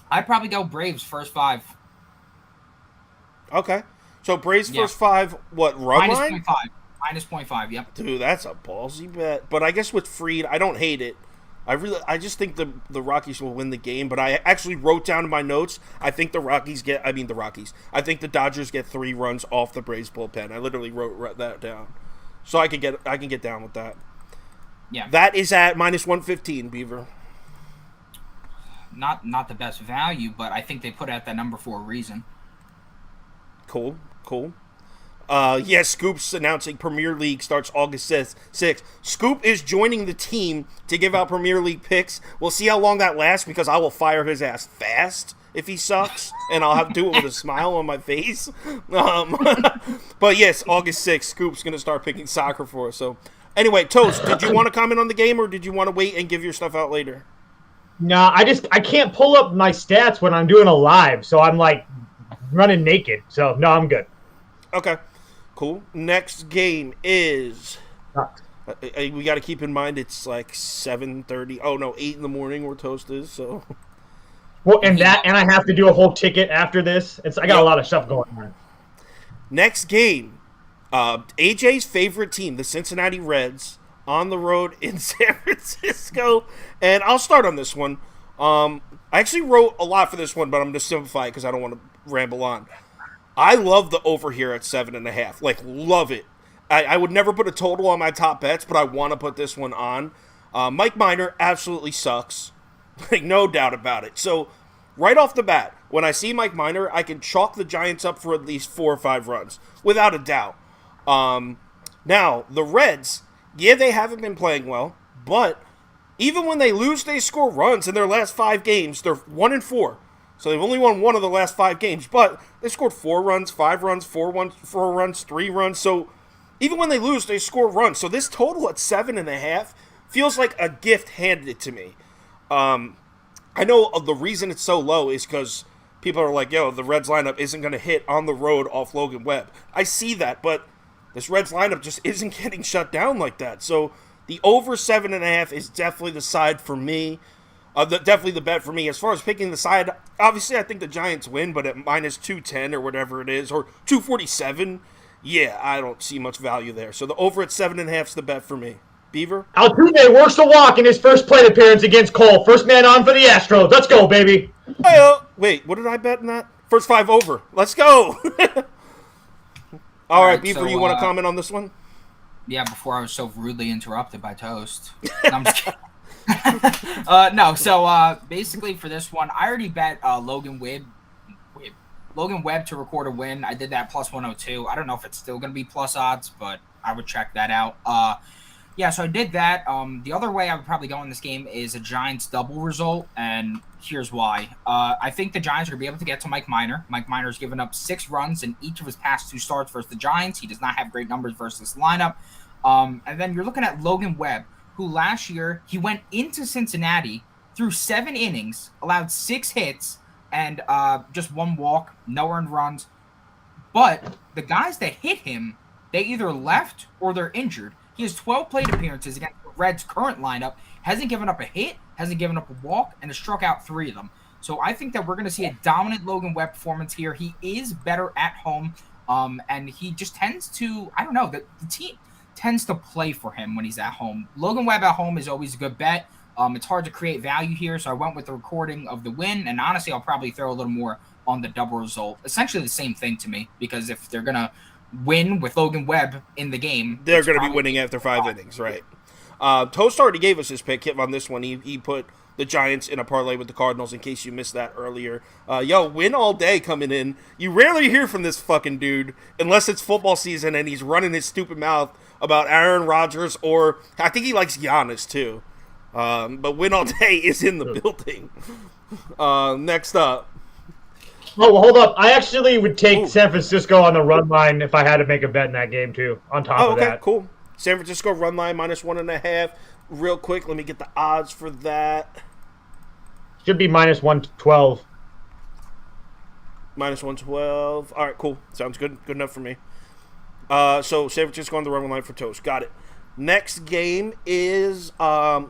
I'd probably go Braves first 5. Okay. So Braves first 5, what, run minus line? Minus 0.5, yep. Dude, that's a ballsy bet. But I guess with Fried, I don't hate it. I just think the Rockies will win the game, but I actually wrote down in my notes, I think the think the Dodgers get 3 runs off the Braves bullpen. I literally wrote that down. So I can get down with that. Yeah. That is at minus 115, Beaver. Not the best value, but I think they put out that number for a reason. Cool. Scoop's announcing Premier League starts August 6th. Scoop is joining the team to give out Premier League picks. We'll see how long that lasts because I will fire his ass fast if he sucks, and I'll have to do it with a smile on my face. But yes, August 6th, Scoop's going to start picking soccer for us. So anyway, Toast, did you want to comment on the game or did you want to wait and give your stuff out later? No, I can't pull up my stats when I'm doing a live, so I'm like running naked. So no, I'm good. Okay. Cool. Next game is we got to keep in mind it's like 7:30. Oh no, 8 in the morning where Toast is. So well, and I have to do a whole ticket after this. I got a lot of stuff going on. Next game, AJ's favorite team, the Cincinnati Reds, on the road in San Francisco, and I'll start on this one. I actually wrote a lot for this one, but I'm going to simplify it because I don't want to ramble on. I love the over here at 7.5. Like, love it. I would never put a total on my top bets, but I want to put this one on. Mike Minor absolutely sucks. Like, no doubt about it. So, right off the bat, when I see Mike Minor, I can chalk the Giants up for at least 4 or 5 runs, without a doubt. Now, the Reds, yeah, they haven't been playing well, but even when they lose, they score runs in their last 5 games. They're 1-4. So they've only won 1 of the last 5 games, but they scored 4 runs, 5 runs, 4 runs, 3 runs. So even when they lose, they score runs. So this total at 7.5 feels like a gift handed to me. I know the reason it's so low is because people are like, yo, the Reds lineup isn't going to hit on the road off Logan Webb. I see that, but this Reds lineup just isn't getting shut down like that. So the over 7.5 is definitely the side for me. Definitely the bet for me. As far as picking the side, obviously I think the Giants win, but at minus 210 or whatever it is, or 247, yeah, I don't see much value there. So the over at 7.5 is the bet for me. Beaver? Altuve works the walk in his first plate appearance against Cole. First man on for the Astros. Let's go, baby. Wait, what did I bet in that? First 5 over. Let's go. All right, Beaver, so, you want to comment on this one? Yeah, before I was so rudely interrupted by Toast. No, I'm just kidding. Basically for this one, I already bet Logan Webb to record a win. I did that plus 102. I don't know if it's still going to be plus odds, but I would check that out. So I did that. The other way I would probably go in this game is a Giants double result, and here's why. I think the Giants are going to be able to get to Mike Minor. Mike Minor's given up 6 runs in each of his past 2 starts versus the Giants. He does not have great numbers versus this lineup. And then you're looking at Logan Webb, who last year he went into Cincinnati, threw 7 innings, allowed 6 hits, and just 1 walk, no earned runs. But the guys that hit him, they either left or they're injured. He has 12 plate appearances against the Reds' current lineup, hasn't given up a hit, hasn't given up a walk, and has struck out 3 of them. So I think that we're going to see a dominant Logan Webb performance here. He is better at home, and he just tends to, I don't know, the team tends to play for him when he's at home. Logan Webb at home is always a good bet. It's hard to create value here, so I went with the recording of the win, and honestly, I'll probably throw a little more on the double result. Essentially the same thing to me, because if they're going to win with Logan Webb in the game, they're going to be winning after 5 innings, right? Toast already gave us his pick on this one. He put the Giants in a parlay with the Cardinals in case you missed that earlier. Win all day coming in. You rarely hear from this fucking dude unless it's football season and he's running his stupid mouth about Aaron Rodgers, or I think he likes Giannis too. But Win all day is in the building. Next up. Oh, well, hold up. I actually would take San Francisco on the run line if I had to make a bet in that game, too, on top of that. Cool. San Francisco run line -1.5. Real quick, let me get the odds for that. Should be -112. -112. All right, cool. Sounds good. Good enough for me. So San Francisco on the run line for Toast. Got it. Next game is... oh,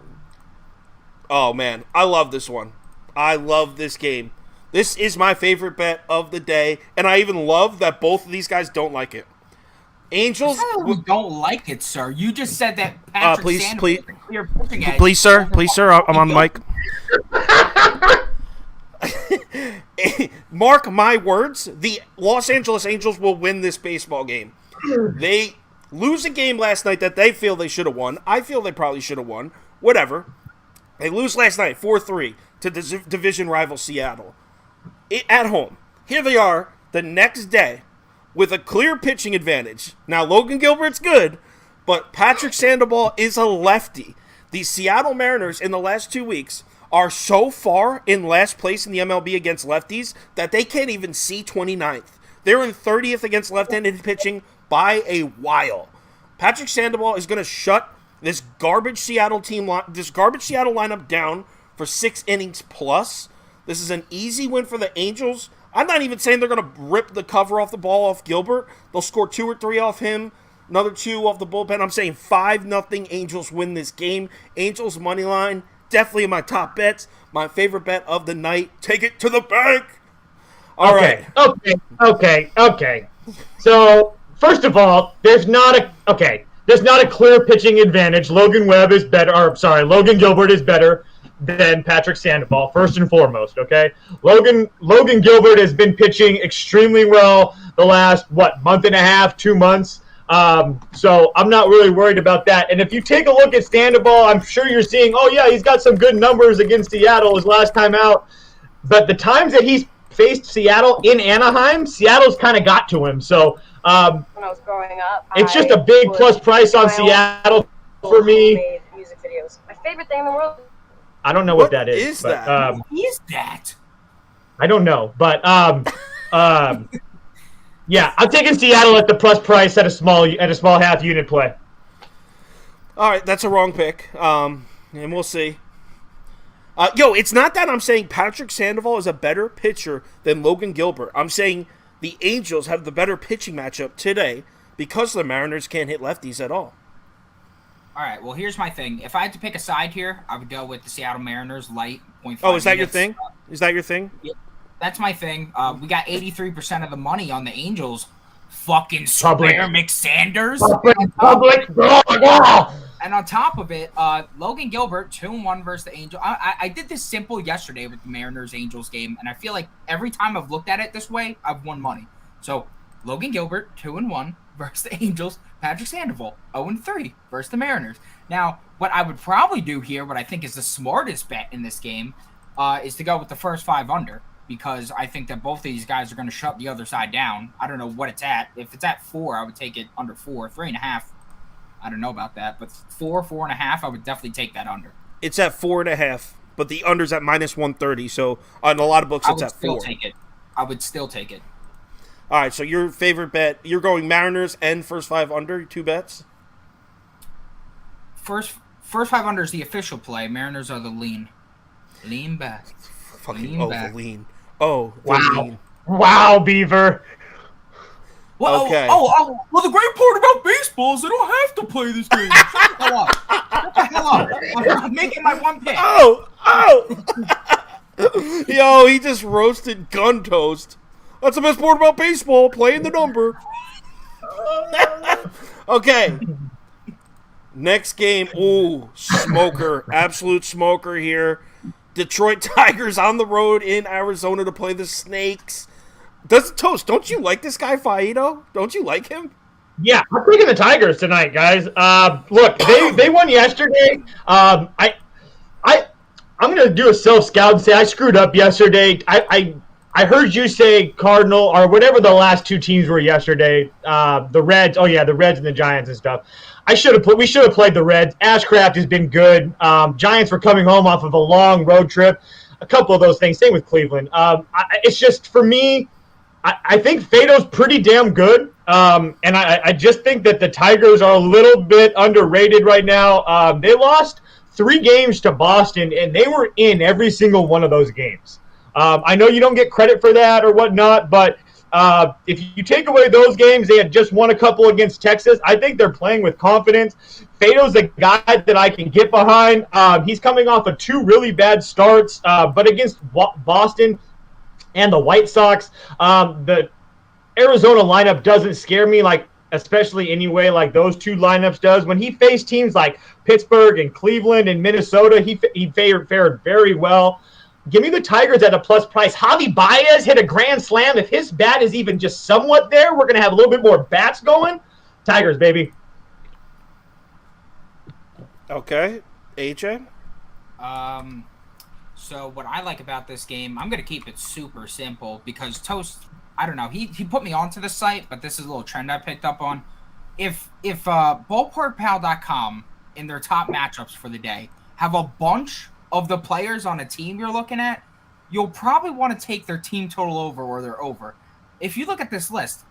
man. I love this one. I love this game. This is my favorite bet of the day, and I even love that both of these guys don't like it. Angels... We don't like it, sir. You just said that Patrick Sandoval is a clear pitching edge. Please, sir, I'm on the mic. Mark my words, the Los Angeles Angels will win this baseball game. They lose a game last night that they feel they should have won. I feel they probably should have won. Whatever. They lose last night, 4-3, to the division rival Seattle. At home. Here they are the next day with a clear pitching advantage. Now, Logan Gilbert's good, but Patrick Sandoval is a lefty. The Seattle Mariners in the last 2 weeks are so far in last place in the MLB against lefties that they can't even see 29th. They're in 30th against left-handed pitching by a while. Patrick Sandoval is going to shut this garbage Seattle lineup down for 6 innings plus. This is an easy win for the Angels. I'm not even saying they're going to rip the cover off the ball off Gilbert. They'll score 2 or 3 off him, another 2 off the bullpen. I'm saying 5-0 Angels win this game. Angels money line, definitely in my top bets. My favorite bet of the night. Take it to the bank. All right. Okay. So, first of all, there's not a clear pitching advantage. Logan Gilbert is better than Patrick Sandoval, first and foremost, okay? Logan Gilbert has been pitching extremely well the last, month and a half, 2 months. So I'm not really worried about that. And if you take a look at Sandoval, I'm sure you're seeing, he's got some good numbers against Seattle his last time out. But the times that he's faced Seattle in Anaheim, Seattle's kind of got to him. So when I was growing up, it's just a big plus price on Seattle for me. Made music videos. My favorite thing in the world. I don't know what that is. What is that? What is that? I don't know, but yeah, I'm taking Seattle at the plus price at a small half unit play. All right, that's a wrong pick, and we'll see. It's not that I'm saying Patrick Sandoval is a better pitcher than Logan Gilbert. I'm saying the Angels have the better pitching matchup today because the Mariners can't hit lefties at all. All right, well, here's my thing. If I had to pick a side here, I would go with the Seattle Mariners, light, 0.5 Oh, is that units. your thing? Is that your thing? Yeah, that's my thing. We got 83% of the money on the Angels. Fucking Square McSanders. Public. And on top of it, Logan Gilbert, 2-1 versus the Angels. I did this simple yesterday with the Mariners-Angels game, and I feel like every time I've looked at it this way, I've won money. So, Logan Gilbert, 2-1 versus the Angels. Patrick Sandoval, 0-3 versus the Mariners. Now, what I would probably do here, what I think is the smartest bet in this game, is to go with the first 5 under, because I think that both of these guys are going to shut the other side down. I don't know what it's at. If it's at 4, I would take it under 4. 3.5, I don't know about that, but 4.5, I would definitely take that under. It's at 4.5, but the under's at -130. So on a lot of books, it's at 4. I would still take it. All right, so your favorite bet, you're going Mariners and first 5 under, 2 bets? First 5 under is the official play. Mariners are the lean. Lean back. The lean. Oh, the Wow. lean. Wow, Beaver. Well, Okay. Well, the great part about baseball is I don't have to play this game. Shut the hell up. Shut the hell up. I'm making my one pick. Oh! Yo, he just roasted Gun Toast. That's the best part about baseball, playing the number. Okay. Next game. Ooh, smoker. Absolute smoker here. Detroit Tigers on the road in Arizona to play the Snakes. Toast, don't you like this guy, Faito? Don't you like him? Yeah, I'm taking the Tigers tonight, guys. Look, they won yesterday. I'm going to do a self-scout and say I screwed up yesterday. I heard you say Cardinal or whatever the last two teams were yesterday. The Reds. Oh yeah, the Reds and the Giants and stuff. We should have played the Reds. Ashcraft has been good. Giants were coming home off of a long road trip. A couple of those things. Same with Cleveland. It's just for me. I think Fado's pretty damn good. And I just think that the Tigers are a little bit underrated right now. They lost 3 games to Boston, and they were in every single one of those games. I know you don't get credit for that or whatnot, but if you take away those games, they had just won a couple against Texas. I think they're playing with confidence. Fado's a guy that I can get behind. He's coming off of 2 really bad starts, but against Boston and the White Sox, the Arizona lineup doesn't scare me, especially anyway, like those 2 lineups does. When he faced teams like Pittsburgh and Cleveland and Minnesota, he fared very well. Give me the Tigers at a plus price. Javi Baez hit a grand slam. If his bat is even just somewhat there, we're going to have a little bit more bats going. Tigers, baby. Okay. AJ? So what I like about this game, I'm going to keep it super simple because Toast, I don't know, he put me onto the site, but this is a little trend I picked up on. If ballparkpal.com in their top matchups for the day have a bunch of the players on a team you're looking at, you'll probably want to take their team total over or their over. If you look at this list,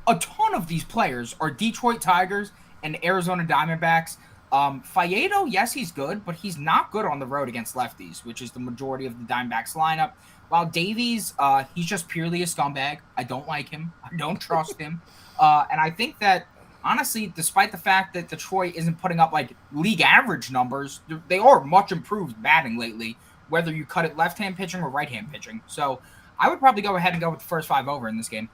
a ton of these players are Detroit Tigers and Arizona Diamondbacks. Faedo, yes, he's good, but he's not good on the road against lefties, which is the majority of the Diamondbacks lineup. While Davies, he's just purely a scumbag. I don't like him. I don't trust him. And I think that, honestly, despite the fact that Detroit isn't putting up league average numbers, they are much improved batting lately, whether you cut it left-hand pitching or right-hand pitching. So I would probably go ahead and go with the first 5 over in this game.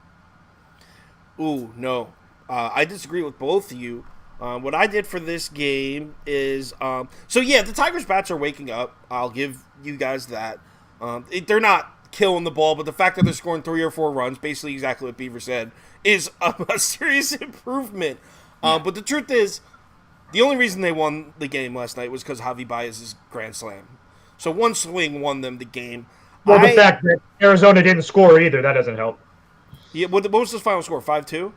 Ooh, no. I disagree with both of you. What I did for this game is, the Tigers bats are waking up. I'll give you guys that. They're not killing the ball, but the fact that they're scoring 3 or 4 runs, basically exactly what Beaver said, is a serious improvement. But the truth is, the only reason they won the game last night was because Javi Baez's grand slam. So one swing won them the game. Well, the fact that Arizona didn't score either, that doesn't help. Yeah, what was the final score? 5-2?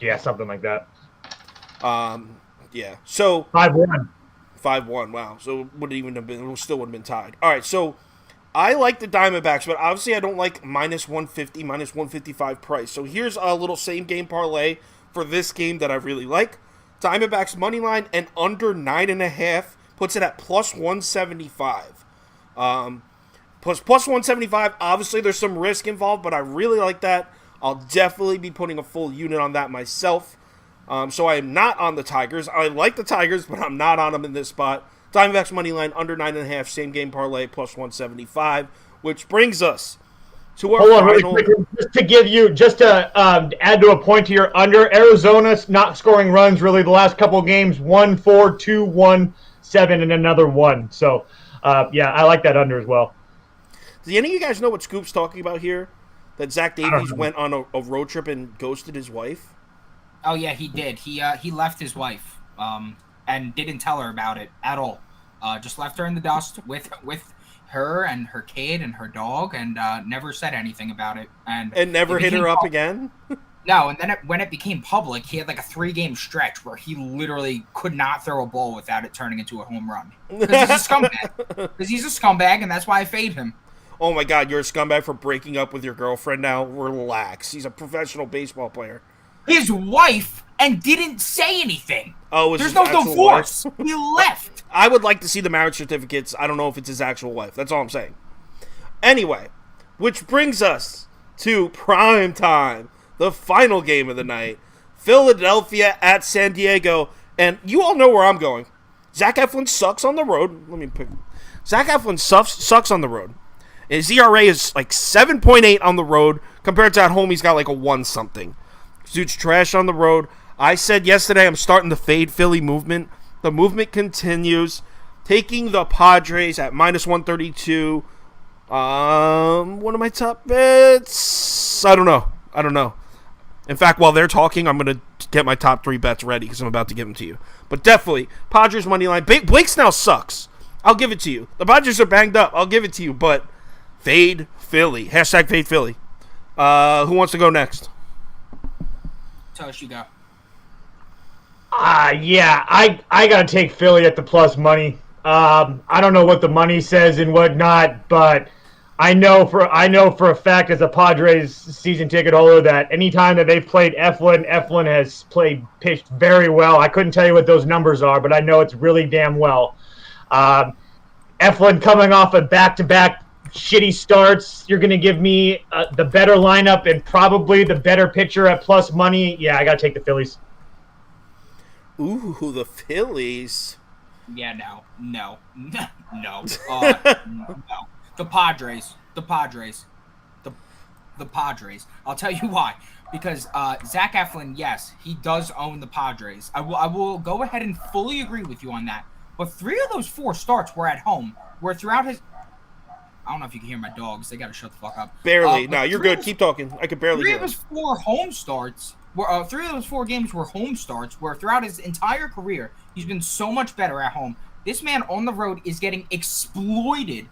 Yeah, something like that. Yeah. So 5-1. 5-1. Wow. So it still would have been tied. All right. So I like the Diamondbacks, but obviously I don't like minus 150, minus 155 price. So here's a little same game parlay for this game that I really like. Diamondbacks money line and under 9.5 puts it at plus 175. Plus 175. Obviously there's some risk involved, but I really like that. I'll definitely be putting a full unit on that myself. So I am not on the Tigers. I like the Tigers, but I'm not on them in this spot. Diamondbacks money line under 9.5, same game parlay plus 175, which brings us to our final. Just to add to a point to your under. Arizona's not scoring runs really the last couple of games. 1-4, 2-1, 7, and another 1. So I like that under as well. Do any of you guys know what Scoop's talking about here? That Zach Davies went on a road trip and ghosted his wife? Oh yeah, he did. He left his wife, and didn't tell her about it at all. Just left her in the dust with her and her kid and her dog, and never said anything about it. And never hit her up again? No, and then when it became public, he had like a 3-game stretch where he literally could not throw a ball without it turning into a home run. Because he's a scumbag. Because he's a scumbag, and that's why I fade him. Oh my God, you're a scumbag for breaking up with your girlfriend now? Relax. He's a professional baseball player. His wife and didn't say anything. Oh, there's no divorce. He left. I would like to see the marriage certificates. I don't know if it's his actual wife. That's all I'm saying. Anyway, which brings us to prime time, the final game of the night. Philadelphia at San Diego. And you all know where I'm going. Zach Eflin sucks on the road. Zach Eflin sucks on the road. His ERA is like 7.8 on the road. Compared to at home, he's got like a 1-something. Dude's trash on the road. I said yesterday I'm starting the fade Philly movement. The movement continues. Taking the Padres at minus 132. One of my top bets? I don't know. In fact, while they're talking, I'm going to get my top 3 bets ready because I'm about to give them to you. But definitely, Padres money line. Blake Snell sucks. I'll give it to you. The Padres are banged up. I'll give it to you, but fade Philly. Hashtag fade Philly. Who wants to go next? Toast, you go. Yeah, I gotta take Philly at the plus money. I don't know what the money says and whatnot, but I know for a fact as a Padres season ticket holder that anytime that they've played Eflin has pitched very well. I couldn't tell you what those numbers are, but I know it's really damn well. Eflin coming off of back-to-back shitty starts. You're going to give me the better lineup and probably the better pitcher at plus money. Yeah, I got to take the Phillies. Ooh, the Phillies. Yeah, no. No. The Padres. The Padres. I'll tell you why. Because Zach Eflin, yes, he does own the Padres. I will go ahead and fully agree with you on that. But 3 of those 4 starts were at home. Where throughout his... I don't know if you can hear my dogs. They got to shut the fuck up. Barely. No, you're good. Keep talking. I could barely hear. 3 of his 4 home starts... 3 of those 4 games were home starts, where throughout his entire career, he's been so much better at home. This man on the road is getting exploited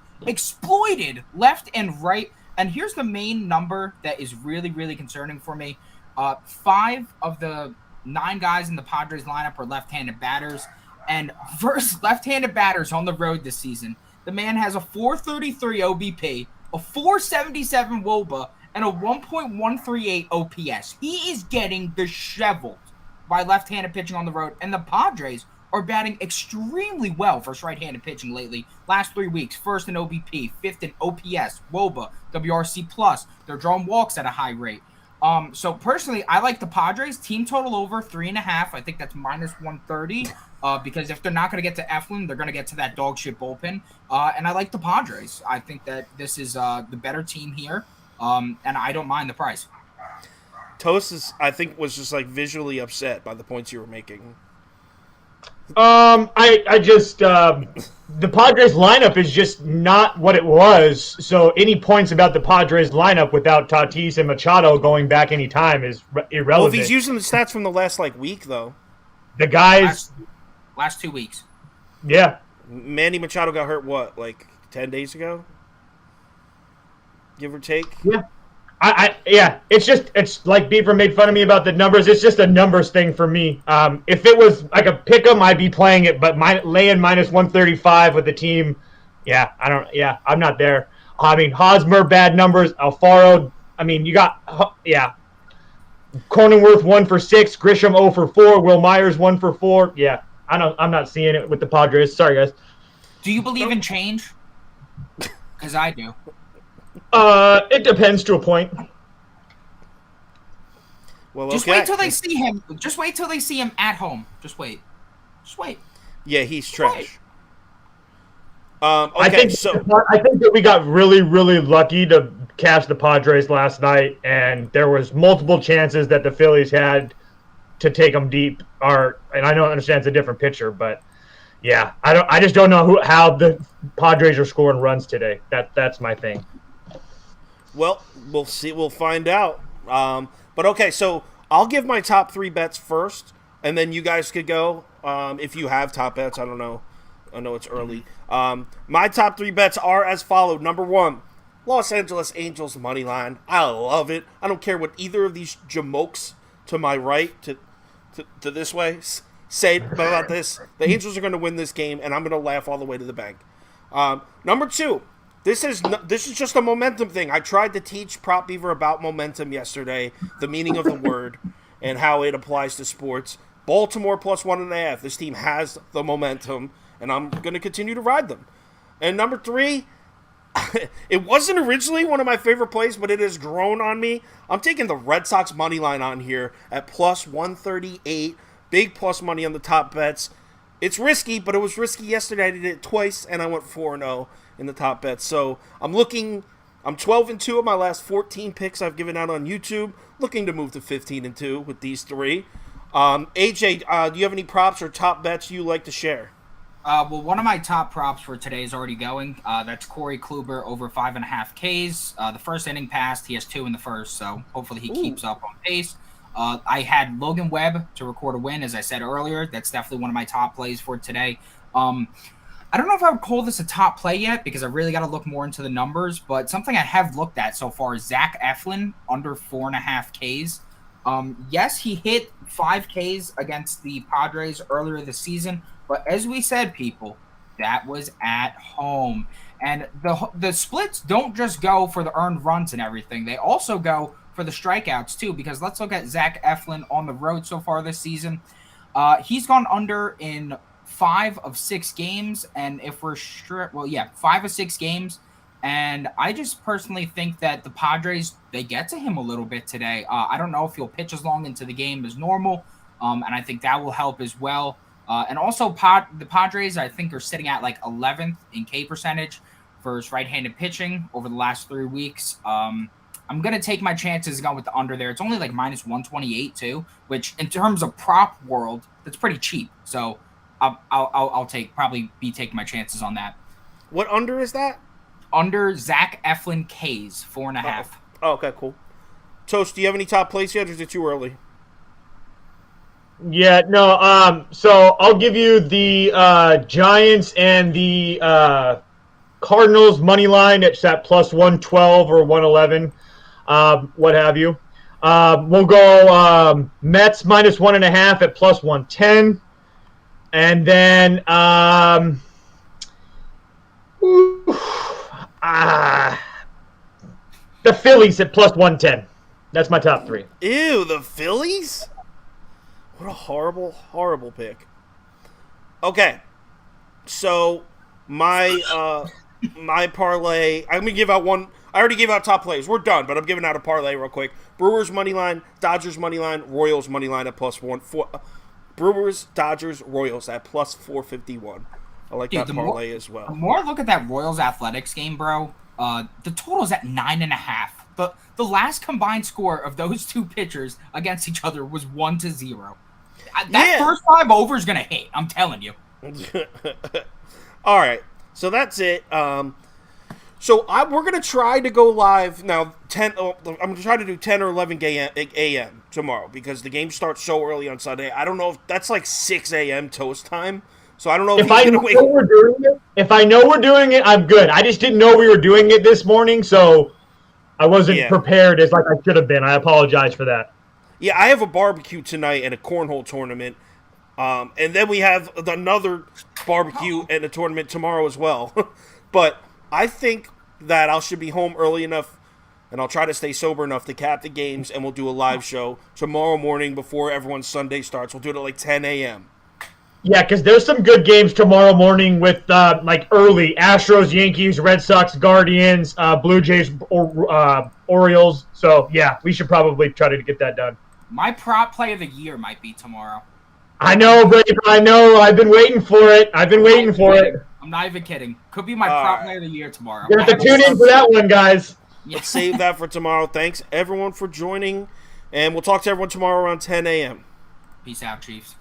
left and right. And here's the main number that is really, really concerning for me. 5 of the 9 guys in the Padres lineup are left-handed batters. And versus left-handed batters on the road this season, the man has a 433 OBP, a 477 WOBA, and a 1.138 OPS. He is getting disheveled by left-handed pitching on the road, and the Padres are batting extremely well versus right-handed pitching lately. Last 3 weeks, first in OBP, 5th in OPS, WOBA, WRC+. They're drawing walks at a high rate. So personally, I like the Padres. Team total over 3.5. I think that's minus 130. Because if they're not going to get to Eflin, they're going to get to that dog shit bullpen. And I like the Padres. I think that this is the better team here. And I don't mind the price. Toast was just like visually upset by the points you were making. I just the Padres lineup is just not what it was. So any points about the Padres lineup without Tatis and Machado going back any time is irrelevant. Well, if he's using the stats from the last week though, the guys last 2 weeks. Yeah, Manny Machado got hurt 10 days ago, give or take. Yeah. It's like Beaver made fun of me about the numbers. It's just a numbers thing for me. If it was like a pick 'em, I'd be playing it, but laying minus 135 with the team, I'm not there. I mean, Hosmer, bad numbers. Alfaro, you got, Cronenworth 1 for 6, Grisham 0 for 4, Will Myers 1 for 4. Yeah, I'm not seeing it with the Padres. Sorry, guys. Do you believe in change? Because I do. It depends to a point. Well, Just wait till they see him. Just wait till they see him at home. Just wait. Yeah, he's trash. I think that we got really, really lucky to catch the Padres last night, and there was multiple chances that the Phillies had to take them deep. And I don't understand it's a different pitcher, but yeah, I just don't know how the Padres are scoring runs today. That's my thing. Well, we'll see. We'll find out. But okay, so I'll give my top 3 bets first, and then you guys could go if you have top bets. I don't know. I know it's early. My top 3 bets are as followed. Number 1, Los Angeles Angels money line. I love it. I don't care what either of these jamokes to my right to this way say about this. The Angels are going to win this game, and I'm going to laugh all the way to the bank. Number 2. This is just a momentum thing. I tried to teach Prop Beaver about momentum yesterday, the meaning of the word, and how it applies to sports. Baltimore plus 1.5. This team has the momentum, and I'm going to continue to ride them. And number 3, it wasn't originally one of my favorite plays, but it has grown on me. I'm taking the Red Sox money line on here at plus 138. Big plus money on the top bets. It's risky, but it was risky yesterday. I did it twice, and I went 4-0 in the top bets. So I'm 12-2 of my last 14 picks I've given out on YouTube. Looking to move to 15-2 with these 3. AJ, do you have any props or top bets you like to share? Well, one of my top props for today is already going. That's Corey Kluber over 5.5 Ks. The first inning passed. He has 2 in the first, so hopefully he keeps up on pace. I had Logan Webb to record a win, as I said earlier. That's definitely one of my top plays for today. I don't know if I would call this a top play yet because I really got to look more into the numbers, but something I have looked at so far is Zach Eflin under 4.5 Ks. Yes, he hit 5 Ks against the Padres earlier this season, but as we said, people, that was at home. And the splits don't just go for the earned runs and everything. They also go for the strikeouts too, because let's look at Zach Eflin on the road so far this season. He's gone under in 5 of 6 games, and if we're 5 of 6 games. And I just personally think that the Padres, they get to him a little bit today. I don't know if he'll pitch as long into the game as normal, and I think that will help as well. And also, the Padres, I think, are sitting at like 11th in K percentage for his right-handed pitching over the last 3 weeks. I'm going to take my chances going with the under there. It's only like minus 128 too, which in terms of prop world, that's pretty cheap. So I'll probably be taking my chances on that. What under is that? Under Zach Eflin K's 4.5. Oh, okay, cool. Toast, do you have any top plays yet, or is it too early? Yeah, no. So I'll give you the Giants and the Cardinals money line. It's at plus 112 or 111, what have you. We'll go Mets minus 1.5 at plus 110, and then the Phillies at plus 110. That's my top 3. Ew, the Phillies? What a horrible, horrible pick. Okay, so my parlay, I'm going to give out one. I already gave out top plays. We're done, but I'm giving out a parlay real quick. Brewers money line, Dodgers money line, Royals money line at plus 1. Brewers, Dodgers, Royals at plus 451. I like that parlay as well. The more I look at that Royals Athletics game, bro, the total's at 9.5. The last combined score of those two pitchers against each other was 1-0. That first 5 over is gonna hit. I'm telling you. All right, so that's it. So we're gonna try to go live now. I'm gonna try to do 10 or 11 a.m. tomorrow because the game starts so early on Sunday. I don't know if that's like 6 a.m. Toast time. So I don't know if I know we're doing it. If I know we're doing it, I'm good. I just didn't know we were doing it this morning, so I wasn't prepared as like I should have been. I apologize for that. Yeah, I have a barbecue tonight and a cornhole tournament, and then we have another barbecue and a tournament tomorrow as well. But I think that I should be home early enough, and I'll try to stay sober enough to cap the games, and we'll do a live show tomorrow morning before everyone's Sunday starts. We'll do it at like 10 a.m. Yeah, because there's some good games tomorrow morning with like early Astros, Yankees, Red Sox, Guardians, Blue Jays, Orioles. So yeah, we should probably try to get that done. My prop play of the year might be tomorrow. I know, Brave. I know. I've been waiting for it. I'm not even kidding. Could be my prop play of the year tomorrow. You have to tune in for that one, guys. Let's save that for tomorrow. Thanks, everyone, for joining, and we'll talk to everyone tomorrow around 10 a.m. Peace out, Chiefs.